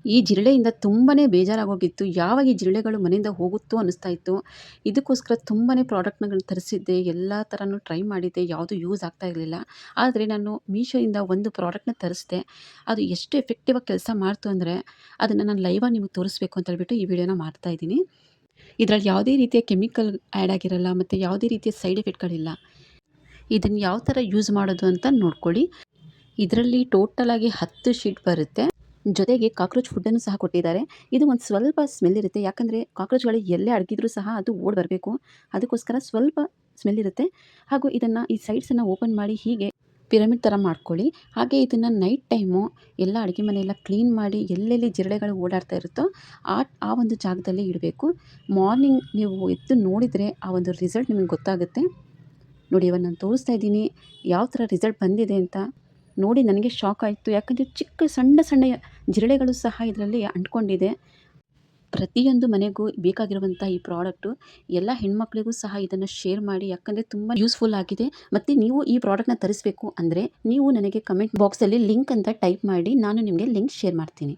ಈ ಜಿರಳೆಯಿಂದ ತುಂಬಾ ಬೇಜಾರಾಗೋಗಿತ್ತು. ಯಾವಾಗ ಈ ಜಿರಳೆಗಳು ಮನೆಯಿಂದ ಹೋಗುತ್ತೋ ಅನ್ನಿಸ್ತಾ ಇತ್ತು. ಇದಕ್ಕೋಸ್ಕರ ತುಂಬಾ ಪ್ರಾಡಕ್ಟ್‌ಗಳನ್ನ ತರಿಸಿದ್ದೆ. ಎಲ್ಲ ಥರನೂ ಟ್ರೈ ಮಾಡಿದ್ದೆ. ಯಾವುದೂ ಯೂಸ್ ಆಗ್ತಾ ಇರಲಿಲ್ಲ. ಆದರೆ ನಾನು ಮೀಶೋಯಿಂದ ಒಂದು ಪ್ರಾಡಕ್ಟ್‌ನ ತರಿಸಿದೆ. ಅದು ಎಷ್ಟು ಎಫೆಕ್ಟಿವ್ ಆಗಿ ಕೆಲಸ ಮಾಡ್ತು ಅಂದರೆ, ಅದನ್ನು ನಾನು ಲೈವಾಗಿ ನಿಮಗೆ ತೋರಿಸ್ಬೇಕು ಅಂತ ಹೇಳ್ಬಿಟ್ಟು ಈ ವಿಡಿಯೋನ ಮಾಡ್ತಾ ಇದ್ದೀನಿ. ಇದರಲ್ಲಿ ಯಾವುದೇ ರೀತಿಯ ಕೆಮಿಕಲ್ ಆ್ಯಡ್ ಆಗಿರಲ್ಲ ಮತ್ತು ಯಾವುದೇ ರೀತಿಯ ಸೈಡ್ ಎಫೆಕ್ಟ್‌ಗಳಿಲ್ಲ. ಇದನ್ನು ಯಾವ ಥರ ಯೂಸ್ ಮಾಡೋದು ಅಂತ ನೋಡ್ಕೊಳ್ಳಿ. ಇದರಲ್ಲಿ ಟೋಟಲ್ ಆಗಿ 10 ಶೀಟ್ ಬರುತ್ತೆ. ಜೊತೆಗೆ ಕಾಕ್ರೋಚ್ ಫುಡ್ಡನ್ನು ಸಹ ಕೊಟ್ಟಿದ್ದಾರೆ. ಇದು ಒಂದು ಸ್ವಲ್ಪ ಸ್ಮೆಲ್ ಇರುತ್ತೆ. ಯಾಕಂದರೆ ಕಾಕ್ರೋಚ್‌ಗಳು ಎಲ್ಲೇ ಅಡಗಿದ್ರೂ ಸಹ ಅದು ಓಡಿ ಬರಬೇಕು. ಅದಕ್ಕೋಸ್ಕರ ಸ್ವಲ್ಪ ಸ್ಮೆಲ್ ಇರುತ್ತೆ. ಹಾಗೂ ಈ ಸೈಡ್ಸನ್ನು ಓಪನ್ ಮಾಡಿ ಹೀಗೆ ಪಿರಮಿಡ್ ಥರ ಮಾಡ್ಕೊಳ್ಳಿ. ಹಾಗೆ ಇದನ್ನು ನೈಟ್ ಟೈಮು ಎಲ್ಲ ಅಡುಗೆ ಮನೆಯೆಲ್ಲ ಕ್ಲೀನ್ ಮಾಡಿ ಎಲ್ಲೆಲ್ಲಿ ಜಿರಳೆಗಳು ಓಡಾಡ್ತಾ ಇರುತ್ತೋ ಆ ಆ ಒಂದು ಜಾಗದಲ್ಲಿ ಇಡಬೇಕು. ಮಾರ್ನಿಂಗ್ ನೀವು ಎದ್ದು ನೋಡಿದರೆ ಆ ಒಂದು ರಿಸಲ್ಟ್ ನಿಮಗೆ ಗೊತ್ತಾಗುತ್ತೆ. ನೋಡಿ, ಇವಾಗ ನಾನು ತೋರಿಸ್ತಾ ಇದ್ದೀನಿ ಯಾವ ಥರ ರಿಸಲ್ಟ್ ಬಂದಿದೆ ಅಂತ. ನೋಡಿ ನನಗೆ ಶಾಕ್ ಆಯಿತು. ಯಾಕಂದರೆ ಚಿಕ್ಕ ಸಣ್ಣ ಸಣ್ಣ ಜಿರಳೆಗಳು ಸಹ ಇದರಲ್ಲಿ ಅಂಟ್ಕೊಂಡಿದೆ. ಪ್ರತಿಯೊಂದು ಮನೆಗೂ ಬೇಕಾಗಿರುವಂಥ ಈ ಪ್ರಾಡಕ್ಟು ಎಲ್ಲ ಹೆಣ್ಮಕ್ಳಿಗೂ ಸಹ ಇದನ್ನು ಶೇರ್ ಮಾಡಿ. ಯಾಕಂದರೆ ತುಂಬ ಯೂಸ್ಫುಲ್ ಆಗಿದೆ. ಮತ್ತು ನೀವು ಈ ಪ್ರಾಡಕ್ಟ್‌ನ ತರಿಸಬೇಕು ಅಂದರೆ ನೀವು ನನಗೆ ಕಮೆಂಟ್ ಬಾಕ್ಸಲ್ಲಿ ಲಿಂಕ್ ಅಂತ ಟೈಪ್ ಮಾಡಿ, ನಾನು ನಿಮಗೆ ಲಿಂಕ್ ಶೇರ್ ಮಾಡ್ತೀನಿ.